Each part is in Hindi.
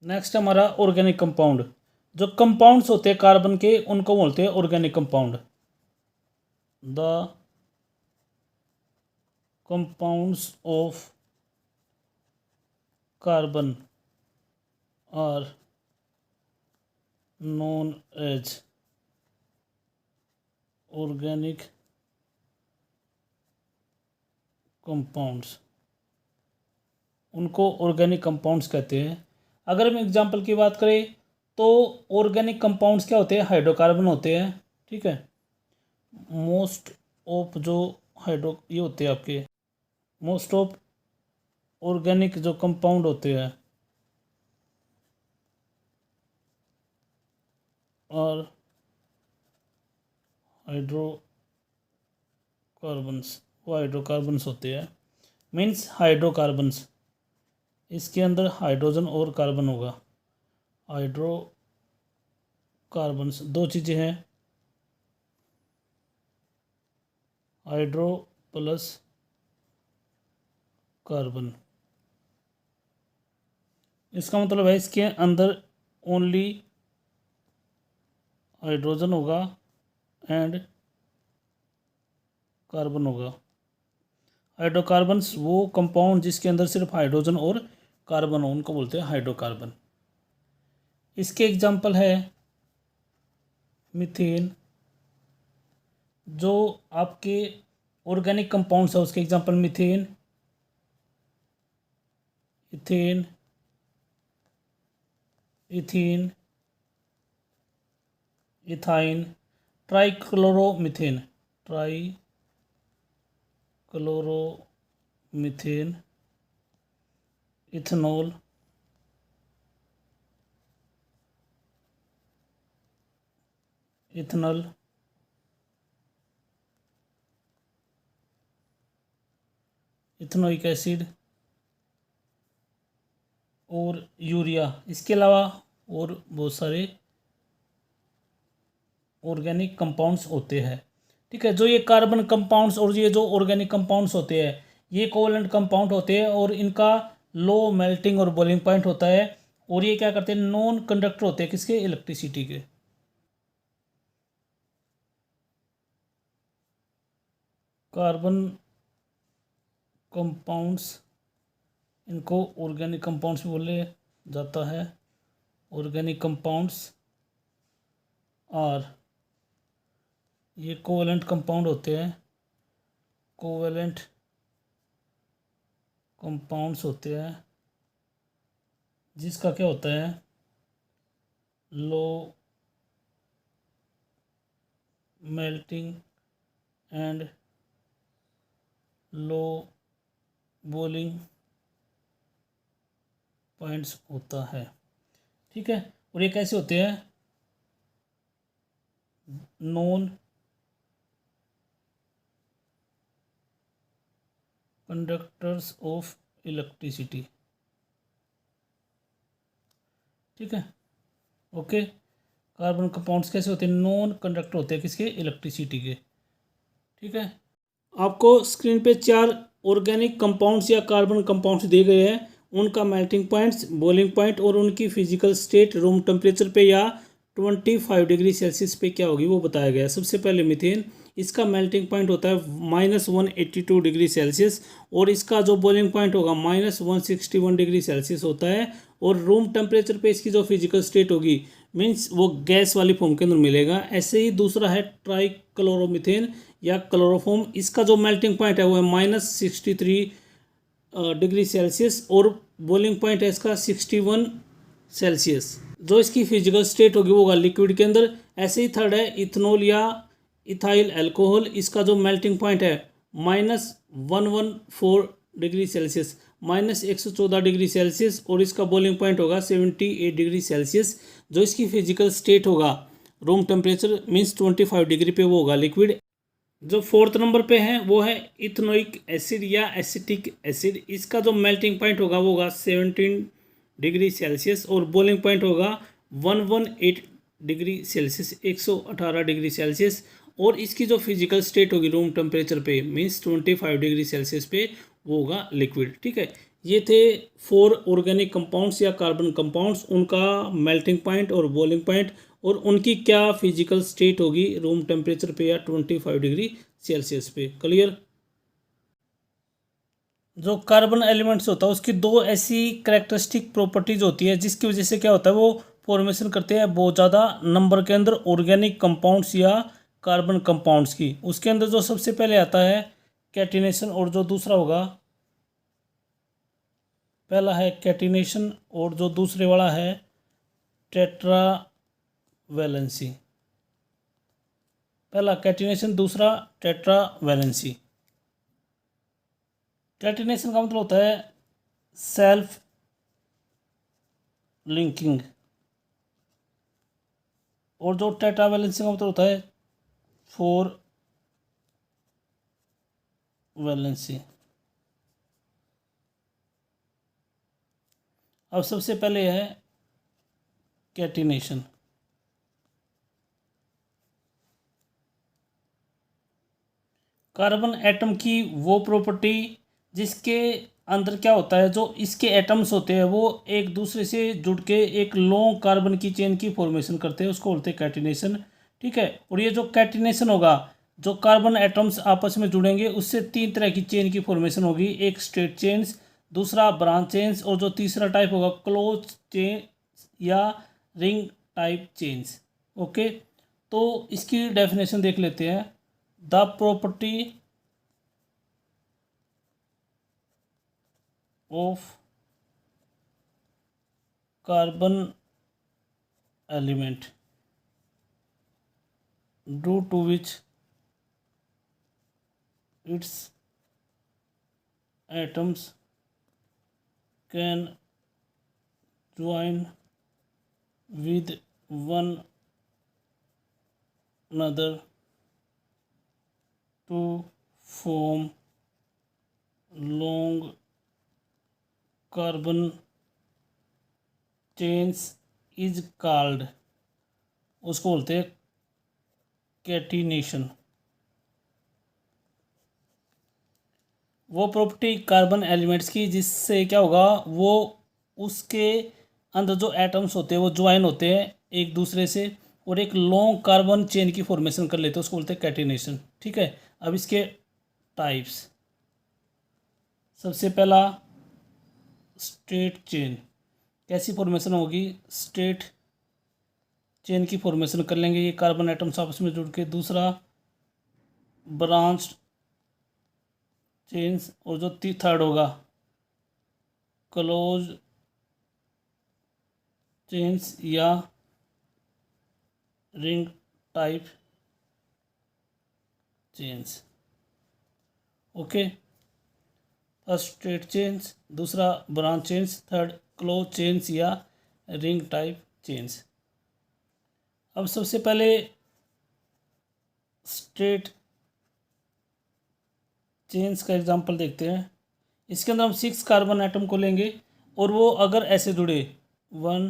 नेक्स्ट हमारा ऑर्गेनिक कंपाउंड। जो कंपाउंड्स होते हैं कार्बन के उनको बोलते हैं organic compound. The compounds of carbon are known as organic compounds, उनको ऑर्गेनिक कंपाउंड्स कहते हैं। अगर हम एग्जांपल की बात करें तो ऑर्गेनिक कंपाउंड्स क्या होते हैं, हाइड्रोकार्बन होते हैं। ठीक है, मोस्ट ऑफ जो हाइड्रो ये होते हैं आपके मोस्ट ऑफ ऑर्गेनिक जो कंपाउंड होते हैं और हाइड्रोकार्बन्स, वो हाइड्रोकार्बन्स होते हैं। मीन्स हाइड्रोकार्बन्स, इसके अंदर हाइड्रोजन और कार्बन होगा। हाइड्रोकार्बन्स दो चीज़ें हैं, हाइड्रो प्लस कार्बन। इसका मतलब है इसके अंदर ओनली हाइड्रोजन होगा एंड कार्बन होगा। हाइड्रोकार्बन्स वो कंपाउंड जिसके अंदर सिर्फ हाइड्रोजन और कार्बन हो, उनको बोलते हैं हाइड्रोकार्बन। इसके एग्जांपल है मीथेन। जो आपके ऑर्गेनिक कंपाउंड्स है उसके example methane, ethane, ethene, ethyne, trichloromethane, trichloromethane, ethanol, ethanol, ethanoic acid और यूरिया। इसके अलावा और बहुत सारे ऑर्गेनिक कंपाउंड्स होते हैं। ठीक है, जो ये कार्बन कंपाउंड्स और ये जो ऑर्गेनिक कंपाउंड्स होते हैं ये कोवलेंट कंपाउंड होते हैं और इनका लो मेल्टिंग और बॉइलिंग पॉइंट होता है। और ये क्या करते हैं, नॉन कंडक्टर होते हैं किसके, इलेक्ट्रिसिटी के। कार्बन कंपाउंड्स, इनको ऑर्गेनिक कंपाउंड्स भी बोले जाता है। ऑर्गेनिक कंपाउंड्स और ये कोवलेंट कंपाउंड होते हैं, कोवलेंट कंपाउंड्स होते हैं जिसका क्या होता है, low melting and low boiling points होता है। ठीक है, और ये कैसे होते हैं, नॉन कंडक्टर्स ऑफ इलेक्ट्रिसिटी। ठीक है, ओके। कार्बन कंपाउंड्स कैसे होते हैं, नॉन कंडक्टर होते हैं किसके, इलेक्ट्रिसिटी के। ठीक है, आपको स्क्रीन पे 4 ऑर्गेनिक कंपाउंड्स या कार्बन कंपाउंड्स दिए गए हैं, उनका मेल्टिंग पॉइंट्स, बॉइलिंग पॉइंट और उनकी फिजिकल स्टेट रूम टेम्परेचर पे या 25 डिग्री सेल्सियस पे क्या होगी वो बताया गया है। सबसे पहले मीथेन, इसका मेल्टिंग पॉइंट होता है -182 डिग्री सेल्सियस और इसका जो बॉइलिंग पॉइंट होगा -161 डिग्री सेल्सियस होता है। और रूम टेम्परेचर पे इसकी जो फिजिकल स्टेट होगी मीन्स वो गैस वाली फॉर्म के अंदर मिलेगा। ऐसे ही दूसरा है ट्राइक्लोरोमीथेन या क्लोरोफॉर्म, इसका जो मेल्टिंग पॉइंट है वो है -63 डिग्री सेल्सियस और बॉइलिंग पॉइंट है इसका 61 सेल्सियस। जो इसकी फिजिकल स्टेट होगी वो होगा लिक्विड के अंदर। ऐसे ही थर्ड है इथनॉल या इथाइल अल्कोहल, इसका जो मेल्टिंग पॉइंट है -114 डिग्री सेल्सियस, -114 डिग्री सेल्सियस और इसका बॉइलिंग पॉइंट होगा 78 डिग्री सेल्सियस। जो इसकी फिजिकल स्टेट होगा रूम टेम्परेचर मीन्स 25 डिग्री पे वो होगा लिक्विड। जो फोर्थ नंबर पे है वो है इथेनोइक एसिड या एसिटिक एसिड, इसका जो मेल्टिंग पॉइंट होगा वो होगा 17 डिग्री सेल्सियस और बॉइलिंग पॉइंट होगा 118 डिग्री सेल्सियस, 118 डिग्री सेल्सियस। और इसकी जो फिजिकल स्टेट होगी रूम टेम्परेचर पे मीन्स 25 डिग्री सेल्सियस पे वो होगा लिक्विड। ठीक है, ये थे 4 ऑर्गेनिक कंपाउंड्स या कार्बन कंपाउंड्स, उनका मेल्टिंग पॉइंट और बॉइलिंग पॉइंट और उनकी क्या फिजिकल स्टेट होगी रूम टेम्परेचर पे या 25 डिग्री सेल्सियस पे। क्लियर। जो कार्बन एलिमेंट्स होता है उसकी दो ऐसी कैरेक्टरिस्टिक प्रॉपर्टीज होती है जिसकी वजह से क्या होता है, वो फॉर्मेशन करते हैं बहुत ज़्यादा नंबर के अंदर ऑर्गेनिक कंपाउंड्स या कार्बन कंपाउंड्स की। उसके अंदर जो सबसे पहले आता है कैटिनेशन, और जो दूसरा होगा, पहला है कैटिनेशन और जो दूसरे वाला है टेट्रा वैलेंसी। पहला कैटिनेशन, दूसरा टेट्रा वैलेंसी। कैटिनेशन का मतलब होता है सेल्फ लिंकिंग, और जो टेट्रा वैलेंसी का मतलब होता है फोर वैलेंसी। अब सबसे पहले है कैटिनेशन। कार्बन एटम की वो प्रॉपर्टी जिसके अंदर क्या होता है, जो इसके एटम्स होते हैं वो एक दूसरे से जुड़ के एक लॉन्ग कार्बन की चेन की फॉर्मेशन करते हैं, उसको बोलते हैं कैटिनेशन। ठीक है। और ये जो कैटिनेशन होगा, जो कार्बन एटम्स आपस में जुड़ेंगे उससे 3 तरह की चेन की फॉर्मेशन होगी। एक स्ट्रेट चेन्स, दूसरा ब्रांच चेन्स, और जो तीसरा टाइप होगा क्लोज चेन या रिंग टाइप चेन्स। ओके, तो इसकी डेफिनेशन देख लेते हैं। The property of carbon element due to which its atoms can join with one another to form long carbon chains is called, उसको बोलते हैं कैटिनेशन। वो प्रॉपर्टी कार्बन एलिमेंट्स की जिससे क्या होगा, वो उसके अंदर जो एटम्स होते हैं वो ज्वाइन होते हैं एक दूसरे से और एक लॉन्ग कार्बन चेन की फॉर्मेशन कर लेते हैं, उसको बोलते हैं कैटिनेशन। ठीक है। अब इसके टाइप्स, सबसे पहला स्ट्रेट चेन। कैसी फॉर्मेशन होगी, स्ट्रेट चेन की फॉर्मेशन कर लेंगे ये कार्बन एटम्स आपस में जुड़ के। दूसरा ब्रांच चेन्स, और जो थर्ड होगा क्लोज चेन्स या ring type chains. Okay, first straight chains, दूसरा branch chains, third close chains या रिंग टाइप चेन्स। अब सबसे पहले स्ट्रेट चेन्स का एग्जांपल देखते हैं। इसके अंदर हम 6 कार्बन एटम को लेंगे और वो अगर ऐसे जुड़े 1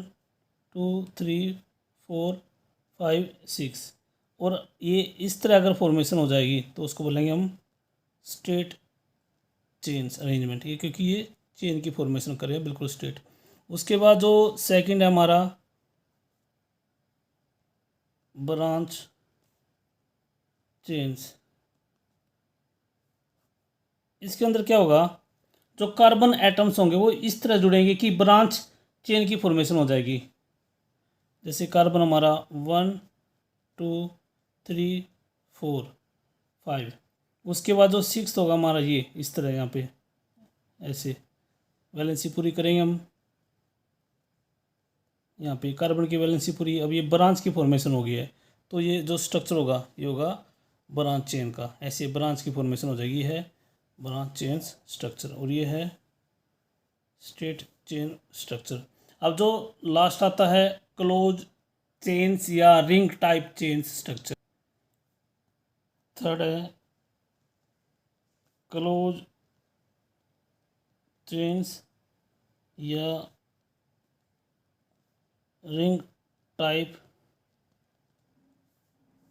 2 3 4 5 6, और ये इस तरह अगर फॉर्मेशन हो जाएगी तो उसको बोलेंगे हम स्ट्रेट चेन्स अरेंजमेंट, ये क्योंकि ये चेन की फॉर्मेशन कर रहे हैं बिल्कुल स्ट्रेट। उसके बाद जो सेकंड है हमारा ब्रांच चेन्स। इसके अंदर क्या होगा, जो कार्बन एटम्स होंगे वो इस तरह जुड़ेंगे कि ब्रांच चेन की फॉर्मेशन हो जाएगी। जैसे कार्बन हमारा 1 2 3 4 5, उसके बाद जो 6 होगा हमारा ये इस तरह यहाँ पे ऐसे वैलेंसी पूरी करेंगे हम। यहाँ पे कार्बन की वैलेंसी पूरी, अब ये ब्रांच की फॉर्मेशन हो गई है, तो ये जो स्ट्रक्चर होगा ये होगा ब्रांच चेन का। ऐसे ब्रांच की फॉर्मेशन हो जाएगी, है ब्रांच चेन स्ट्रक्चर, और ये है स्ट्रेट चेन स्ट्रक्चर। अब जो लास्ट आता है क्लोज चेन्स या ring type chains structure. Third है क्लोज चेन्स या रिंग टाइप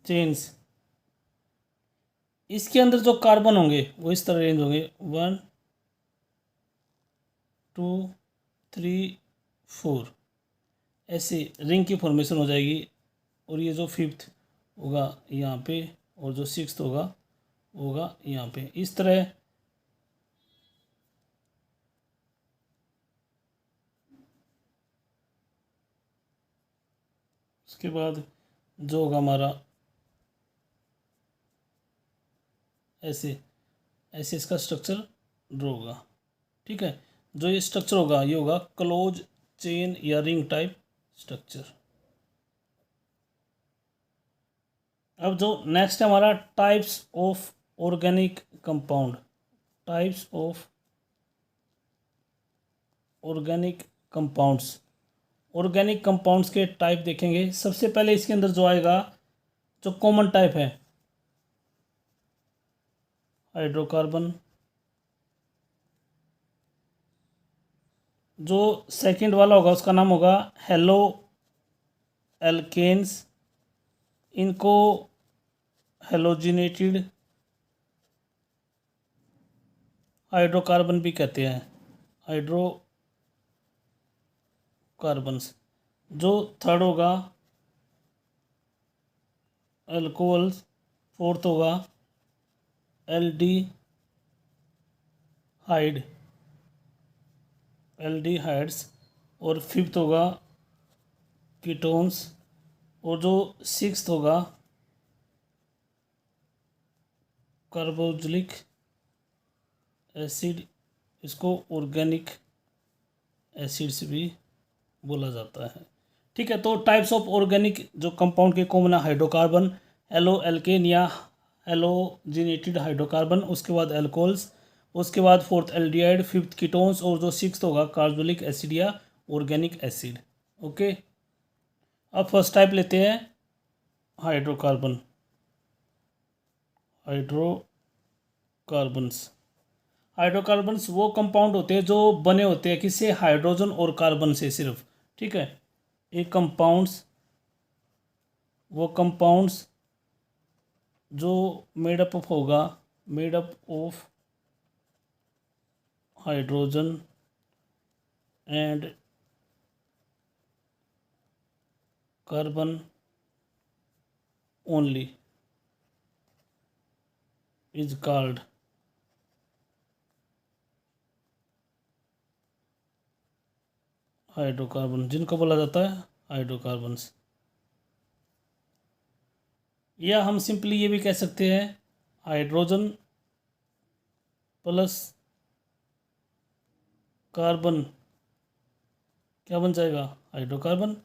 चेन्स। इसके अंदर जो कार्बन होंगे वो इस तरह रेंज होंगे 1 2 3 4 ऐसे रिंग की फॉर्मेशन हो जाएगी। और ये जो फिफ्थ होगा यहाँ पे और जो सिक्स्थ होगा यहाँ पे, इस तरह उसके बाद जो होगा हमारा ऐसे ऐसे इसका स्ट्रक्चर ड्रॉ होगा। ठीक है, जो ये स्ट्रक्चर होगा ये होगा क्लोज चेन या रिंग टाइप स्ट्रक्चर। अब जो नेक्स्ट है हमारा types of organic compound. Types of organic compounds. Organic compounds के टाइप देखेंगे। सबसे पहले इसके अंदर जो आएगा, जो कॉमन टाइप है, हाइड्रोकार्बन। जो सेकंड वाला होगा उसका नाम होगा हेलो एल्केन्स। इनको हेलोजिनेटेड हाइड्रोकार्बन भी कहते हैं, हाइड्रोकार्बन्स। जो थर्ड होगा अल्कोहल्स। फोर्थ होगा एल्डिहाइड एल्डिहाइड्स। और फिफ्थ होगा कीटोन्स। और जो सिक्स्थ होगा कार्बोक्सिलिक एसिड। इसको ऑर्गेनिक एसिड्स भी बोला जाता है। ठीक है, तो टाइप्स ऑफ ऑर्गेनिक जो कंपाउंड के कॉमन है, हाइड्रोकार्बन, हेलो एल्केन या हेलोजिनेटेड हाइड्रोकार्बन, उसके बाद एल्कोहल्स, उसके बाद फोर्थ एल्डिहाइड, फिफ्थ कीटोन्स और जो सिक्स्थ होगा कार्बोक्सिलिक एसिड या ऑर्गेनिक एसिड। ओके, अब फर्स्ट टाइप लेते हैं हाइड्रोकार्बन। हाइड्रोकार्बन्स। हाइड्रोकार्बन्स वो कंपाउंड होते हैं जो बने होते हैं किससे, हाइड्रोजन और कार्बन से सिर्फ। ठीक है, ये कंपाउंड्स जो मेडअप ऑफ होगा, made up of hydrogen and carbon only is called hydrocarbon, जिनको बोला जाता है हाइड्रोकार्बन्स। या हम सिंपली ये भी कह सकते हैं हाइड्रोजन प्लस कार्बन क्या बन जाएगा, हाइड्रोकार्बन।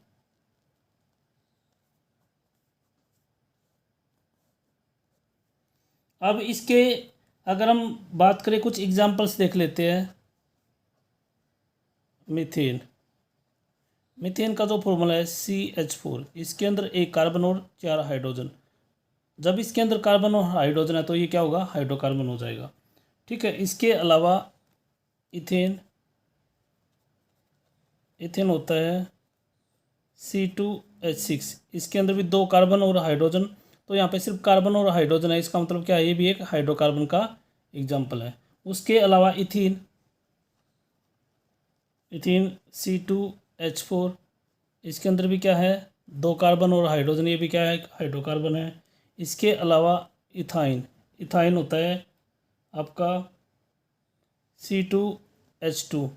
अब इसके अगर हम बात करें, कुछ एग्जांपल्स देख लेते हैं। मीथेन। मीथेन का जो फॉर्मूला है CH4, इसके अंदर एक कार्बन और 4 हाइड्रोजन। जब इसके अंदर कार्बन और हाइड्रोजन है तो ये क्या होगा, हाइड्रोकार्बन हो जाएगा। ठीक है, इसके अलावा इथेन। इथेन होता है C2H6, इसके अंदर भी 2 कार्बन और हाइड्रोजन। तो यहाँ पे सिर्फ कार्बन और हाइड्रोजन है, इसका मतलब क्या है, ये भी एक हाइड्रोकार्बन का एग्जाम्पल है। उसके अलावा इथीन। इथीन C2H4, इसके अंदर भी क्या है, 2 कार्बन और हाइड्रोजन, ये भी क्या है, हाइड्रोकार्बन है। इसके अलावा इथाइन। इथाइन होता है आपका C2H2,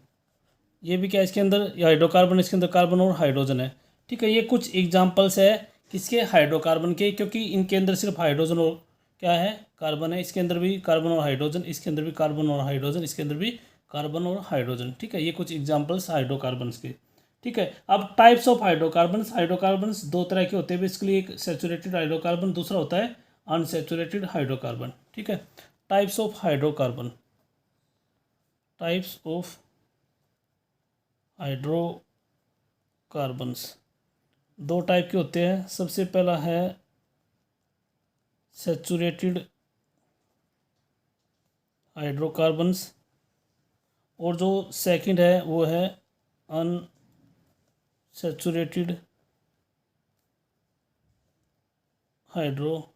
ये भी क्या है, इसके अंदर हाइड्रोकार्बन, इसके अंदर कार्बन और हाइड्रोजन है। ठीक है, ये कुछ एग्जांपल्स है किसके, हाइड्रोकार्बन के, क्योंकि इनके अंदर सिर्फ हाइड्रोजन और क्या है, कार्बन है। इसके अंदर भी कार्बन और हाइड्रोजन, इसके अंदर भी कार्बन और हाइड्रोजन, इसके अंदर भी कार्बन और हाइड्रोजन। ठीक है, ये कुछ एग्जाम्पल्स हाइड्रोकार्बन्स के। ठीक है, अब टाइप्स ऑफ हाइड्रोकार्बन्स। हाइड्रोकार्बन्स 2 तरह के होते हैं बेसिकली, एक सेचुरेटेड हाइड्रोकार्बन, दूसरा होता है अनसेचुरेटेड हाइड्रोकार्बन। ठीक है, types of hydrocarbon. Types of hydrocarbons 2 type के होते हैं। सबसे पहला है सेचुरेटेड हाइड्रोकार्बन्स और जो सेकंड है वो है अनसेचुरेटेड हाइड्रोकार्बन्स।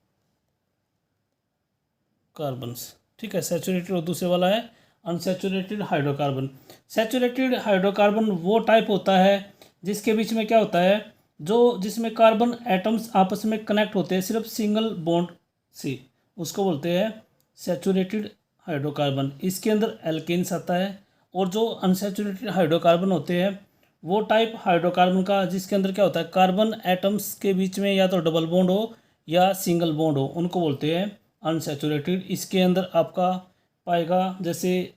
ठीक है, सेचुरेटेड और दूसरे वाला है अनसैचुरेटेड हाइड्रोकार्बन। सैचुरेटेड हाइड्रोकार्बन वो टाइप होता है जिसके बीच में क्या होता है, जो जिसमें कार्बन एटम्स आपस में कनेक्ट होते हैं सिर्फ सिंगल बॉन्ड से, उसको बोलते हैं सैचुरेटेड हाइड्रोकार्बन। इसके अंदर एल्केन्स आता है। और जो अनसैचुरेटेड हाइड्रोकार्बन होते हैं वो टाइप हाइड्रोकार्बन का जिसके अंदर क्या होता है, कार्बन एटम्स के बीच में या तो डबल बॉन्ड हो या सिंगल बॉन्ड हो, उनको बोलते हैं अनसैचुरेटेड। इसके अंदर आपका पाएगा जैसे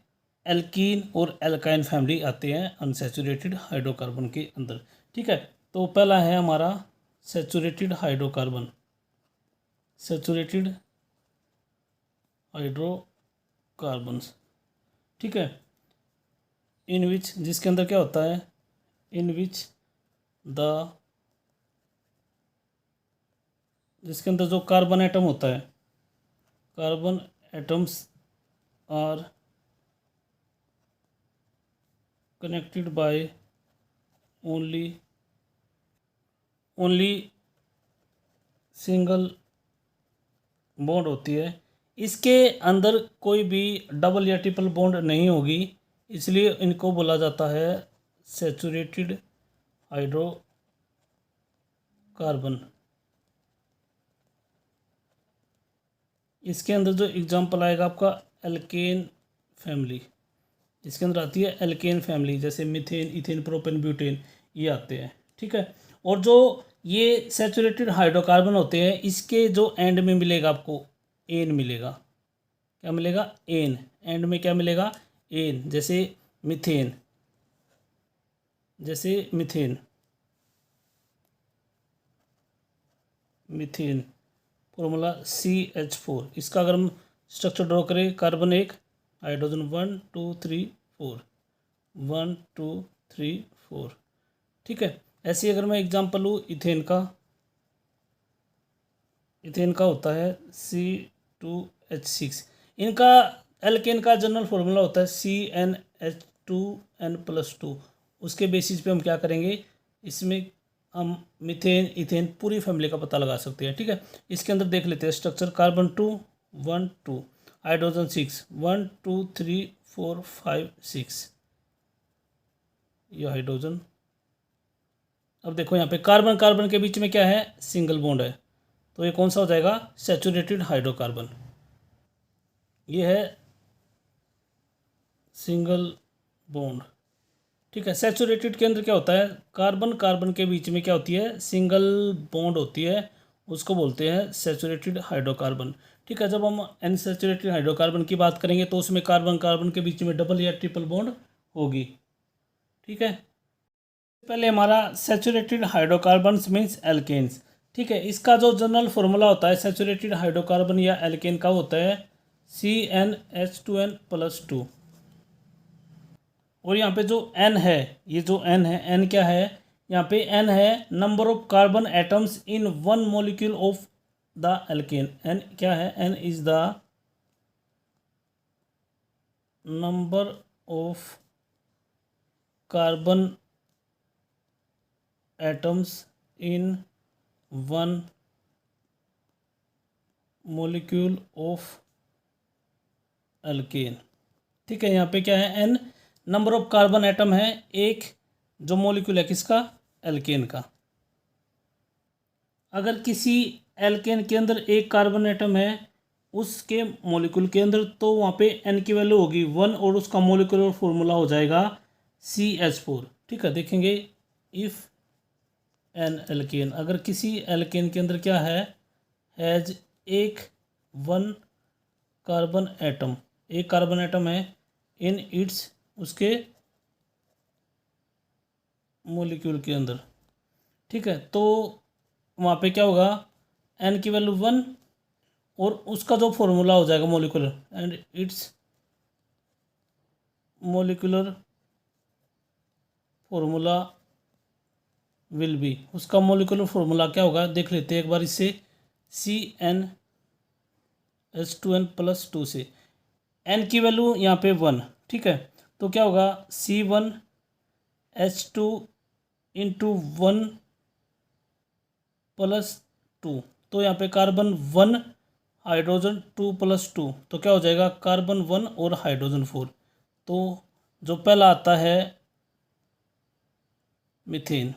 एल्कीन और एल्काइन फैमिली आते हैं अनसैचुरेटेड हाइड्रोकार्बन के अंदर। ठीक है, तो पहला है हमारा सैचुरेटेड हाइड्रोकार्बन, सैचुरेटेड हाइड्रोकार्बन्स। ठीक है, इन विच जिसके अंदर क्या होता है, इन विच द जिसके अंदर जो कार्बन एटम होता है, carbon atoms are connected by only single bond होती है। इसके अंदर कोई भी डबल या ट्रिपल बॉन्ड नहीं होगी, इसलिए इनको बोला जाता है सैचुरेटेड हाइड्रोकार्बन। इसके अंदर जो एग्जांपल आएगा आपका एल्केन फैमिली, इसके अंदर आती है एल्केन फैमिली, जैसे मीथेन, इथेन, प्रोपेन, ब्यूटेन, ये आते हैं। ठीक है, और जो ये सैचुरेटेड हाइड्रोकार्बन होते हैं इसके जो एंड में मिलेगा आपको एन मिलेगा। क्या मिलेगा, एन। एंड में क्या मिलेगा, एन। जैसे मीथेन, जैसे मीथेन, मीथेन फॉर्मूला CH4। इसका अगर हम स्ट्रक्चर ड्रॉ करें, कार्बन एक, हाइड्रोजन 1 2 3 4, 1 2 3 4। ठीक है, ऐसे ही अगर मैं एग्जांपल लूँ इथेन का, इथेन का होता है C2H6। इनका एल्केन का जनरल फॉर्मूला होता है CnH2n+2। उसके बेसिस पे हम क्या करेंगे, इसमें हम मीथेन, इथेन पूरी फैमिली का पता लगा सकते हैं। ठीक है, इसके अंदर देख लेते हैं स्ट्रक्चर। कार्बन 2 1 2, हाइड्रोजन 6 1 2 3 4 5 6, ये हाइड्रोजन। अब देखो यहाँ पे कार्बन कार्बन के बीच में क्या है, सिंगल बॉन्ड है, तो ये कौन सा हो जाएगा, सैचुरेटेड हाइड्रोकार्बन। ये है सिंगल बॉन्ड। ठीक है, सैचुरेटेड के अंदर क्या होता है, कार्बन कार्बन के बीच में क्या होती है, सिंगल बॉन्ड होती है, उसको बोलते हैं सैचुरेटेड हाइड्रोकार्बन। ठीक है, जब हम अनसैचुरेटेड हाइड्रोकार्बन की बात करेंगे तो उसमें कार्बन कार्बन के बीच में डबल या ट्रिपल बॉन्ड होगी। ठीक है, पहले हमारा सैचुरेटेड हाइड्रोकार्बन्स मीन्स एल्केन्स। ठीक है, इसका जो जनरल फॉर्मूला होता है सैचुरेटेड हाइड्रोकार्बन या एल्केन का होता है CnH2n+2। और यहाँ पे जो n है, ये जो n है, n क्या है, यहाँ पे n है number of carbon atoms in one molecule of the alkene. n क्या है, n is the number of carbon atoms in one molecule of alkene. ठीक है, यहाँ पे क्या है, n number of carbon atom है, एक जो मॉलिक्यूल है किसका, एल्केन का। अगर किसी एल्केन के अंदर एक कार्बन एटम है उसके मॉलिक्यूल के अंदर, तो वहाँ पे n की वैल्यू होगी 1 और उसका मॉलिक्यूलर फॉर्मूला हो जाएगा CH4। ठीक है, देखेंगे इफ़ एन एल्केन, अगर किसी एल्केन के अंदर क्या है, हैज एक वन कार्बन एटम, एक कार्बन एटम है इन इट्स, उसके मॉलिक्यूल के अंदर। ठीक है, तो वहाँ पे क्या होगा, n की वैल्यू 1 और उसका जो फॉर्मूला हो जाएगा molecular, and it's molecular formula will be, उसका मॉलिक्यूलर फॉर्मूला क्या होगा देख लेते हैं एक बार इससे। CnH2n+2 से n की वैल्यू यहाँ पे 1। ठीक है, तो क्या होगा C1H2 इंटू 1+2, तो यहाँ पे कार्बन 1 हाइड्रोजन 2+2, तो क्या हो जाएगा कार्बन 1 और हाइड्रोजन 4। तो जो पहला आता है मीथेन।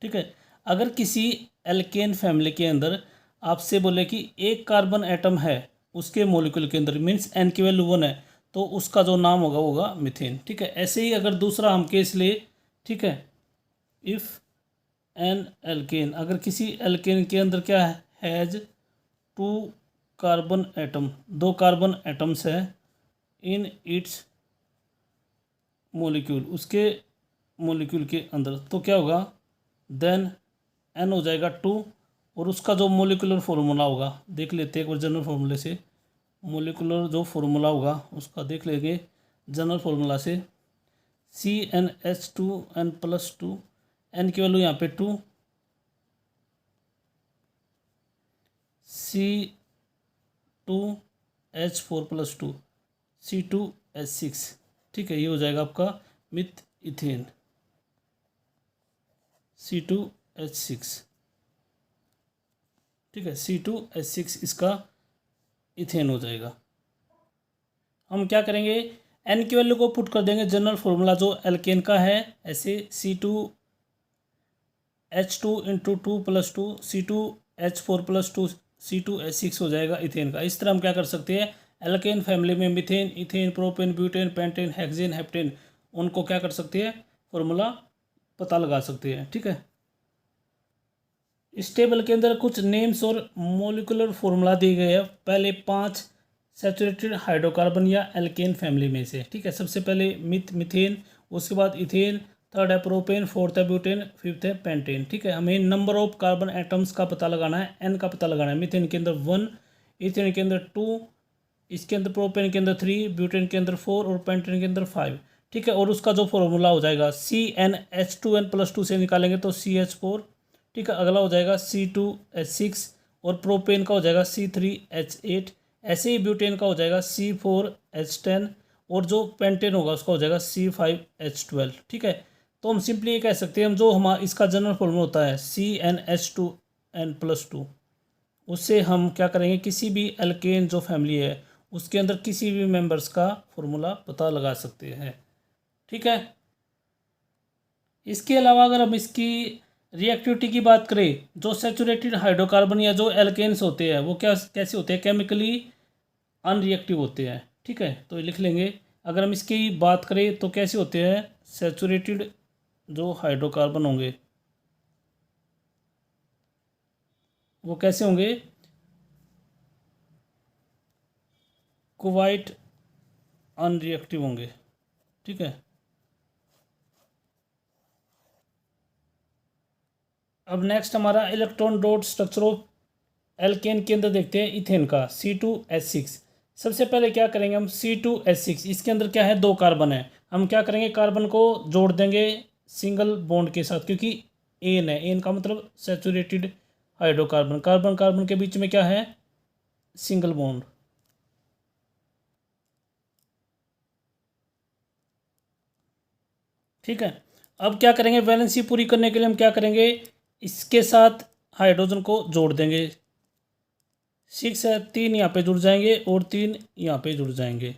ठीक है, अगर किसी एल्केन फैमिली के अंदर आपसे बोले कि एक कार्बन एटम है उसके मॉलिक्यूल के अंदर, मीन्स एन की वैल्यू 1 है, तो उसका जो नाम होगा मीथेन। ठीक है, ऐसे ही अगर दूसरा हम केस ले, ठीक है, इफ़ एन एल्केन, अगर किसी एल्केन के अंदर क्या है, has 2 carbon atom, 2 carbon atoms है इन इट्स मॉलिक्यूल, उसके मॉलिक्यूल के अंदर, तो क्या होगा, देन एन हो जाएगा 2, और उसका जो मोलिकुलर फार्मूला होगा देख लेते हैं एक बार जनरल फार्मूले से। मोलिकुलर जो फार्मूला होगा उसका देख लेंगे जनरल फार्मूला से, CnH2n+2, एन की वैल्यू यहाँ पे 2, C2H4+2, C2H6। ठीक है, ये हो जाएगा आपका मिथ इथेन, C2H6। ठीक है, C2H6 इसका इथेन हो जाएगा। हम क्या करेंगे, एन की वैल्यू को पुट कर देंगे जनरल फार्मूला जो एल्केन का है, ऐसे C2H2 × 2 + 2 C2H4+2 C2H6 हो जाएगा इथेन का। इस तरह हम क्या कर सकते हैं, एल्केन फैमिली में methane, ethane, propane, butane, pentane, hexane, heptane, उनको क्या कर सकते हैं, फार्मूला पता लगा सकते हैं। ठीक है, इस टेबल के अंदर कुछ नेम्स और मोलिकुलर फार्मूला दिए गए हैं पहले 5 सैचुरेटेड हाइड्रोकार्बन या एल्केन फैमिली में से। ठीक है, सबसे पहले मीथेन, उसके बाद इथेन, थर्ड है प्रोपेन, फोर्थ है ब्यूटेन, फिफ्थ है पेंटेन। ठीक है, हमें नंबर ऑफ कार्बन एटम्स का पता लगाना है, एन का पता लगाना है। मीथेन के अंदर 1, इथेन के अंदर 2, इसके अंदर प्रोपेन के अंदर 3, ब्यूटेन के अंदर 4 और पेंटेन के अंदर 5। ठीक है, और उसका जो फॉर्मूला हो जाएगा CnH2n+2 से निकालेंगे तो CH4। ठीक है, अगला हो जाएगा C2H6, और प्रोपेन का हो जाएगा C3H8। ऐसे ही ब्यूटेन का हो जाएगा C4H10, और जो पेंटेन होगा उसका हो जाएगा C5H12। ठीक है, तो हम सिंपली ये कह सकते हैं, हम जो हमारा इसका जनरल फॉर्मूला होता है CnH2n+2, उससे हम क्या करेंगे, किसी भी एल्केन जो फैमिली है उसके अंदर किसी भी मेंबर्स का फॉर्मूला पता लगा सकते हैं। ठीक है, इसके अलावा अगर हम इसकी रिएक्टिविटी की बात करें, जो सैचुरेटेड हाइड्रोकार्बन या जो एल्केन्स होते हैं वो क्या कैसे होते हैं, केमिकली अनरिएक्टिव होते हैं। ठीक है, तो ये लिख लेंगे। अगर हम इसकी बात करें तो कैसे होते हैं, सैचुरेटेड जो हाइड्रोकार्बन होंगे वो कैसे होंगे, क्वाइट अनरिएक्टिव होंगे। ठीक है, अब नेक्स्ट हमारा electron dot structure of alkene के अंदर देखते हैं इथेन का, C2H6। सबसे पहले क्या करेंगे हम, C2H6 इसके अंदर क्या है, 2 कार्बन है। हम क्या करेंगे, कार्बन को जोड़ देंगे सिंगल बॉन्ड के साथ, क्योंकि एन है, एन का मतलब सैचुरेटेड हाइड्रोकार्बन, कार्बन कार्बन के बीच में क्या है, सिंगल बॉन्ड। ठीक है, अब क्या करेंगे, वैलेंसी पूरी करने के लिए हम क्या करेंगे, इसके साथ हाइड्रोजन को जोड़ देंगे। 6 है, 3 यहाँ पे जुड़ जाएंगे और 3 यहाँ पे जुड़ जाएंगे,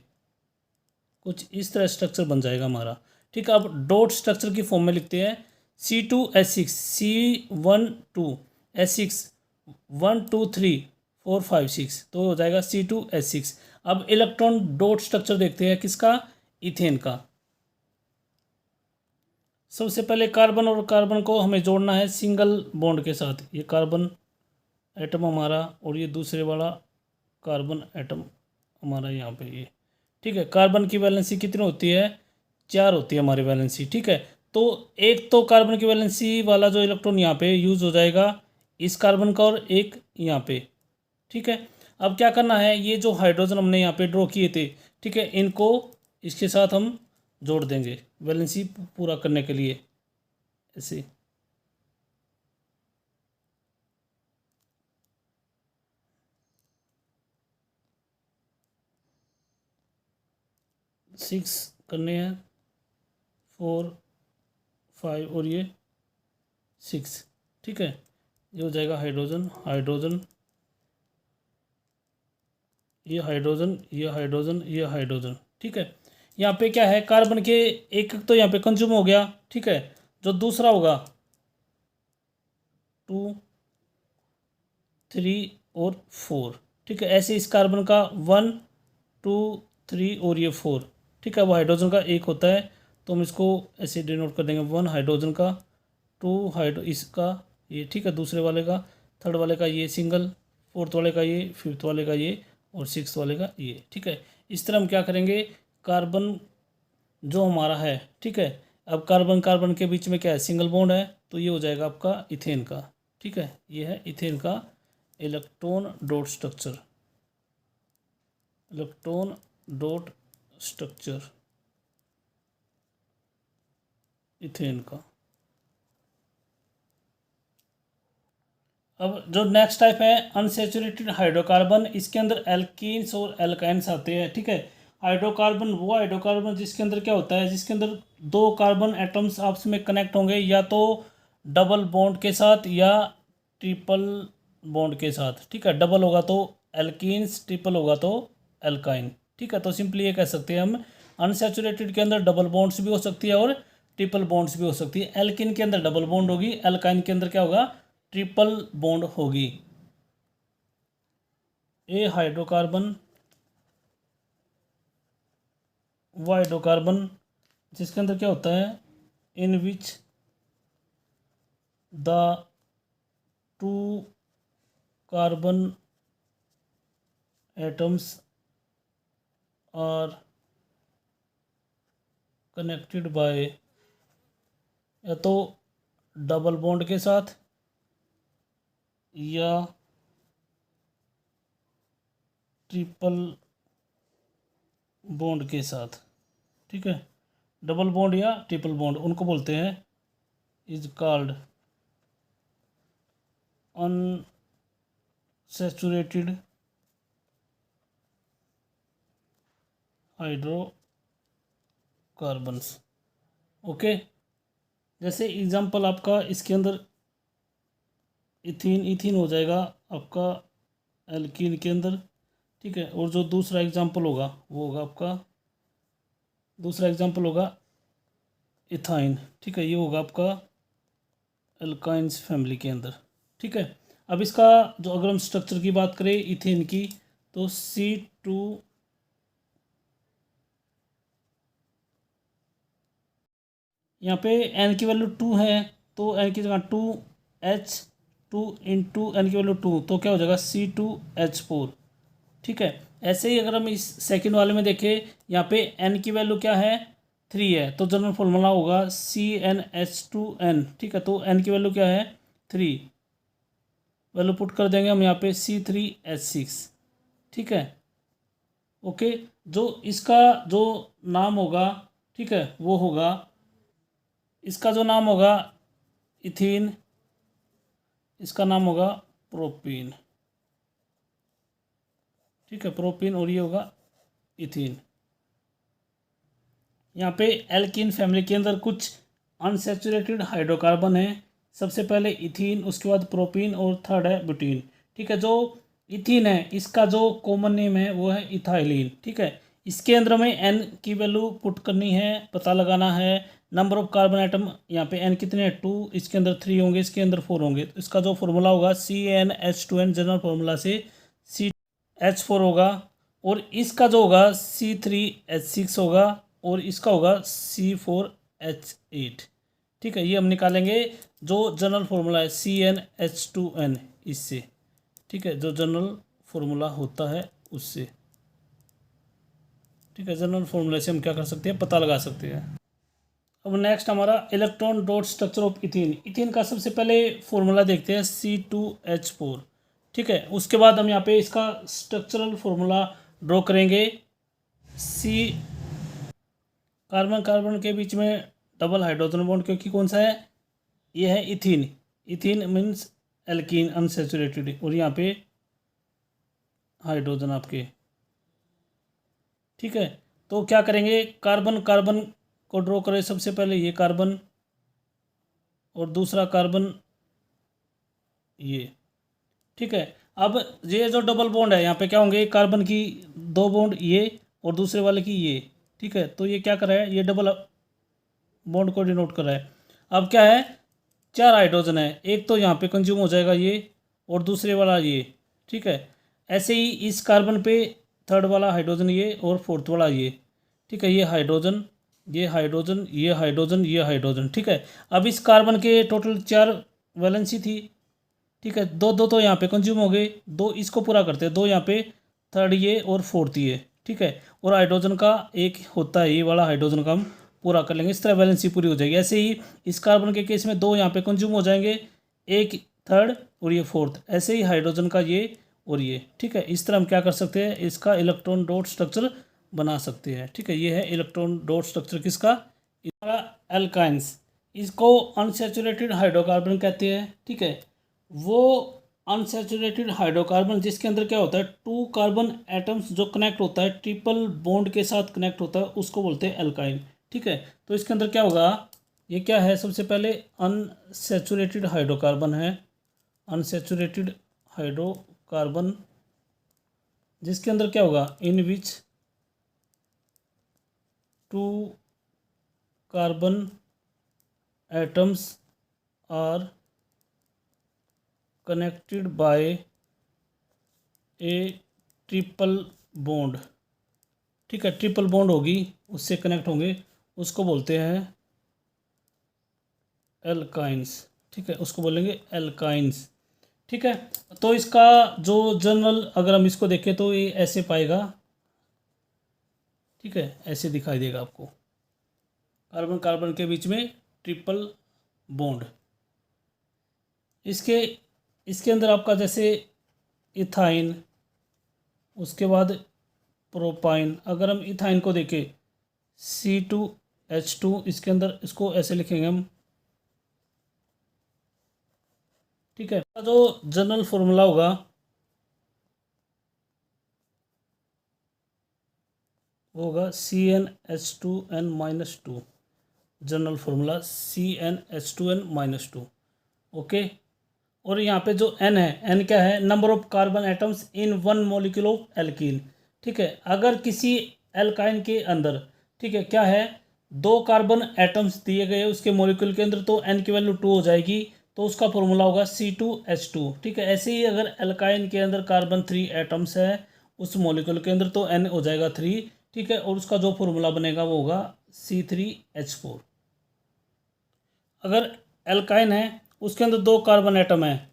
कुछ इस तरह स्ट्रक्चर बन जाएगा हमारा। ठीक है, अब डॉट स्ट्रक्चर की फॉर्म में लिखते हैं, C2H6 C12H6 1 2 3 4 5 6, तो हो जाएगा C2H6। अब इलेक्ट्रॉन डॉट स्ट्रक्चर देखते हैं किसका, इथेन का। सबसे पहले कार्बन और कार्बन को हमें जोड़ना है सिंगल बॉन्ड के साथ, ये कार्बन एटम हमारा और ये दूसरे वाला कार्बन एटम हमारा यहाँ पे ये। ठीक है, कार्बन की वैलेंसी कितनी होती है, 4 होती है हमारी वैलेंसी। ठीक है, तो एक तो कार्बन की वैलेंसी वाला जो इलेक्ट्रॉन यहाँ पे यूज़ हो जाएगा इस कार्बन का, और एक यहाँ पे। ठीक है, अब क्या करना है, ये जो हाइड्रोजन हमने यहाँ पे ड्रॉ किए थे, ठीक है, इनको इसके साथ हम जोड़ देंगे वैलेंसी पूरा करने के लिए, ऐसे। 6 करने हैं, 4 5 और ये 6। ठीक है, ये हो जाएगा हाइड्रोजन हाइड्रोजन, ये हाइड्रोजन ये हाइड्रोजन ये हाइड्रोजन। ठीक है, यहाँ पे क्या है, कार्बन के एक तो यहाँ पे कंज्यूम हो गया, ठीक है। जो दूसरा होगा 2, 3 और 4, ठीक है। ऐसे इस कार्बन का 1, 2, 3 और ये 4, ठीक है। वो हाइड्रोजन का एक होता है, तो हम इसको ऐसे डिनोट कर देंगे, 1 हाइड्रोजन का, 2 हाइड्रो इसका ये, ठीक है, दूसरे वाले का, थर्ड वाले का ये सिंगल, फोर्थ वाले का ये, फिफ्थ वाले का ये और सिक्स वाले का ये, ठीक है। इस तरह हम क्या करेंगे, कार्बन जो हमारा है, ठीक है। अब कार्बन कार्बन के बीच में क्या है, सिंगल बॉन्ड है, तो ये हो जाएगा आपका इथेन का, ठीक है। ये है इथेन का electron dot structure, electron dot structure ethane का। अब जो नेक्स्ट टाइप है अनसैचुरेटेड हाइड्रोकार्बन, इसके अंदर एल्कीन्स और एल्काइंस आते हैं, ठीक है। हाइड्रोकार्बन वो हाइड्रोकार्बन जिसके अंदर क्या होता है, जिसके अंदर दो कार्बन एटम्स आपस में कनेक्ट होंगे, या तो डबल बॉन्ड के साथ या ट्रिपल बॉन्ड के साथ, ठीक है। डबल होगा तो एल्कीन्स, ट्रिपल होगा तो एल्काइन, ठीक है। तो सिंपली ये कह सकते हैं हम, अनसैचुरेटेड के अंदर डबल बॉन्ड्स भी हो सकती है और ट्रिपल बॉन्ड्स भी हो सकती है। एल्किन के अंदर डबल बॉन्ड होगी, एल्काइन के अंदर क्या होगा, ट्रिपल बॉन्ड होगी। ए हाइड्रोकार्बन, वो हाइड्रोकार्बन जिसके अंदर क्या होता है, in which the two carbon atoms are connected by, या तो डबल बॉन्ड के साथ या ट्रिपल बॉन्ड के साथ, ठीक है। डबल बॉन्ड या ट्रिपल बॉन्ड उनको बोलते हैं, is called unsaturated hydrocarbons, okay. जैसे एग्जांपल आपका इसके अंदर इथीन, इथीन हो जाएगा आपका एल्कीन के अंदर, ठीक है। और जो दूसरा एग्जांपल होगा वो होगा आपका, दूसरा एग्जांपल होगा इथाइन, ठीक है। ये होगा आपका एल्काइंस फैमिली के अंदर, ठीक है। अब इसका जो अगर हम स्ट्रक्चर की बात करें इथेन की, तो C2, यहाँ पे n की वैल्यू 2 है, तो n की जगह 2H2 इंटू एन की वैल्यू 2, तो क्या हो जाएगा C2H4, ठीक है। ऐसे ही अगर हम इस सेकंड वाले में देखें, यहाँ पे n की वैल्यू क्या है, 3 है, तो जनरल फॉर्मूला होगा CnH2n, ठीक है। तो n की वैल्यू क्या है, 3, वैल्यू पुट कर देंगे हम यहाँ पे C3H6, ठीक है, ओके। जो इसका जो नाम होगा, ठीक है, वो होगा, इसका जो नाम होगा इथीन, इसका नाम होगा प्रोपीन, ठीक है, प्रोपीन, और ये होगा इथीन। यहाँ पे एल्कीन फैमिली के अंदर कुछ अनसैचुरेटेड हाइड्रोकार्बन है, सबसे पहले इथीन, उसके बाद प्रोपीन और थर्ड है ब्यूटीन, ठीक है। जो इथीन है इसका जो कॉमन नेम है वो है इथाइलिन, ठीक है। इसके अंदर में एन की वैल्यू पुट करनी है, पता लगाना है, नंबर ऑफ कार्बन आइटम, यहाँ पे एन कितने हैं 2, इसके अंदर 3 होंगे, इसके अंदर 4 होंगे, तो इसका जो फॉर्मूला होगा CnH2n, जनरल फार्मूला से CH4 होगा, और इसका जो होगा C3H6 होगा, और इसका होगा C4H8, ठीक है। ये हम निकालेंगे जो जनरल फार्मूला है CnH2n इससे, ठीक है, जो जनरल फार्मूला होता है उससे, ठीक है। जनरल फार्मूला से हम क्या कर सकते हैं, पता लगा सकते हैं। अब नेक्स्ट हमारा electron dot structure of ethene, ethene का सबसे पहले फॉर्मूला देखते हैं C2H4, ठीक है। उसके बाद हम यहाँ पे इसका स्ट्रक्चरल फॉर्मूला ड्रॉ करेंगे। सी, कार्बन कार्बन के बीच में डबल हाइड्रोजन बॉन्ड, क्योंकि कौन सा है, ये है ethene, ethene means alkene unsaturated, और यहाँ पे हाइड्रोजन आपके, ठीक है। तो क्या करेंगे, कार्बन कार्बन को ड्रॉ करें, सबसे पहले ये कार्बन और दूसरा कार्बन ये, ठीक है। अब ये जो डबल बॉन्ड है यहाँ पे क्या होंगे, कार्बन की 2 बॉन्ड ये और दूसरे वाले की ये, ठीक है, तो ये क्या कर रहा है, ये डबल बॉन्ड को डिनोट कर रहा है। अब क्या है, 4 हाइड्रोजन है, एक तो यहाँ पे कंज्यूम हो जाएगा ये, और दूसरे वाला ये, ठीक है। ऐसे ही इस कार्बन पे थर्ड वाला हाइड्रोजन ये, और फोर्थ वाला ये, ठीक है। ये हाइड्रोजन, ये हाइड्रोजन, ये हाइड्रोजन, ये हाइड्रोजन, ठीक है। अब इस कार्बन के टोटल 4 वैलेंसी थी, ठीक है। दो दो तो यहाँ पे कंज्यूम हो गए, दो इसको पूरा करते हैं, दो यहाँ पे, थर्ड ये और फोर्थ ये, ठीक है। और हाइड्रोजन का एक होता है, ये वाला हाइड्रोजन का हम पूरा कर लेंगे, इस तरह वैलेंसी पूरी हो जाएगी। ऐसे ही इस कार्बन के केस में दो यहाँ पे कंज्यूम हो जाएंगे, एक थर्ड और ये फोर्थ, ऐसे ही हाइड्रोजन का ये और ये, ठीक है। इस तरह हम क्या कर सकते हैं, इसका इलेक्ट्रॉन डॉट स्ट्रक्चर बना सकते हैं, ठीक है। ये है इलेक्ट्रॉन डॉट स्ट्रक्चर किसका, एल्काइंस। इसको अनसैचुरेटेड हाइड्रोकार्बन कहते हैं, ठीक है। वो अनसैचुरेटेड हाइड्रोकार्बन जिसके अंदर क्या होता है, 2 कार्बन एटम्स जो कनेक्ट होता है, ट्रिपल बॉन्ड के साथ कनेक्ट होता है, उसको बोलते हैं एल्काइन, ठीक है। तो इसके अंदर क्या होगा, ये क्या है, सबसे पहले अनसैचुरेटेड हाइड्रोकार्बन है, अनसैचुरेटेड हाइड्रोकार्बन, जिसके अंदर क्या होगा, in which 2 carbon atoms are connected by a triple bond, ठीक है। ट्रिपल बॉन्ड होगी, उससे कनेक्ट होंगे, उसको बोलते हैं एल्काइंस, ठीक है। उसको बोलेंगे एल्काइंस, ठीक है। तो इसका जो जनरल अगर हम इसको देखें तो ये ऐसे पाएगा, ठीक है, ऐसे दिखाई देगा आपको, कार्बन कार्बन के बीच में ट्रिपल बॉन्ड। इसके इसके अंदर आपका जैसे इथाइन, उसके बाद प्रोपाइन, अगर हम इथाइन को देखें C2H2, इसके अंदर इसको ऐसे लिखेंगे हम, ठीक है। जो जनरल फॉर्मूला होगा वो होगा CnH2n-2, general formula CnH2n-2, okay. और यहाँ पे जो n है, n क्या है, number of carbon atoms in one molecule of alkene, ठीक है। अगर किसी एल्काइन के अंदर, ठीक है, क्या है, 2 कार्बन एटम्स दिए गए उसके मॉलिक्यूल के अंदर, तो n की वैल्यू 2 हो जाएगी, तो उसका फॉर्मूला होगा C2H2, ठीक है। ऐसे ही अगर एल्काइन के अंदर कार्बन 3 एटम्स है उस मॉलिक्यूल के अंदर, तो n हो जाएगा 3, ठीक है। और उसका जो फॉर्मूला बनेगा वो होगा C3H4। अगर एल्काइन है उसके अंदर 2 कार्बन एटम है,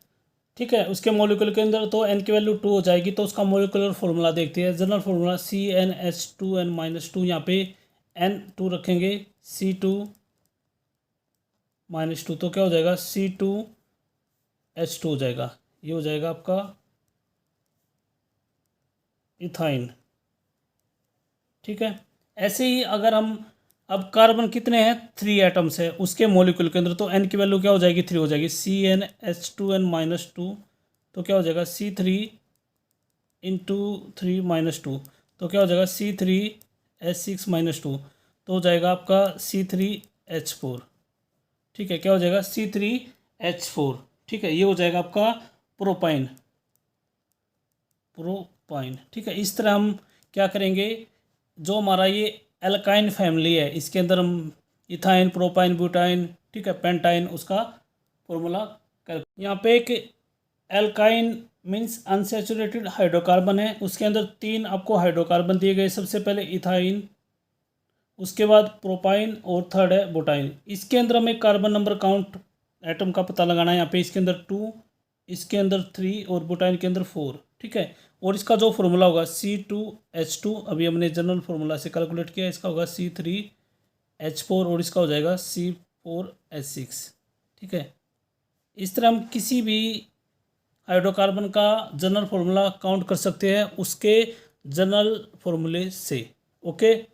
ठीक है, उसके मॉलिक्यूल के अंदर, तो n की वैल्यू 2 हो जाएगी, तो उसका मॉलिक्यूलर फॉर्मूला देखते हैं, जनरल फॉर्मूला CnH2n-2, यहाँ पे n2 रखेंगे, C2-2, तो क्या हो जाएगा, C2H2 हो जाएगा, ये हो जाएगा आपका इथाइन, ठीक है। ऐसे ही अगर हम, अब कार्बन कितने हैं, 3 एटम्स है उसके मॉलिक्यूल के अंदर, तो n की वैल्यू क्या हो जाएगी, 3 हो जाएगी, CnH2n-2, तो क्या हो जाएगा, C3 × 3 - 2, तो क्या हो जाएगा, C3H6-2, तो हो जाएगा आपका C3H4, ठीक है। क्या हो जाएगा, C3H4, ठीक है। ये हो जाएगा आपका प्रोपाइन, प्रोपाइन, ठीक है। इस तरह हम क्या करेंगे, जो हमारा ये एल्काइन फैमिली है इसके अंदर हम इथाइन, प्रोपाइन, ब्यूटाइन, ठीक है, पेंटाइन, उसका फॉर्मूला कर। यहाँ पे एक एल्काइन मीन्स अनसैचुरेटेड हाइड्रोकार्बन है, उसके अंदर 3 आपको हाइड्रोकार्बन दिए गए, सबसे पहले इथाइन, उसके बाद प्रोपाइन, और थर्ड है ब्यूटाइन। इसके अंदर हमें कार्बन नंबर काउंट एटम का पता लगाना है, यहाँ पे इसके अंदर 2, इसके अंदर 3 और ब्यूटाइन के अंदर 4, ठीक है। और इसका जो फॉर्मूला होगा C2H2, अभी हमने जनरल फार्मूला से कैलकुलेट किया, इसका होगा C3H4, और इसका हो जाएगा C4H6, ठीक है। इस तरह हम किसी भी हाइड्रोकार्बन का जनरल फार्मूला काउंट कर सकते हैं उसके जनरल फार्मूले से, ओके।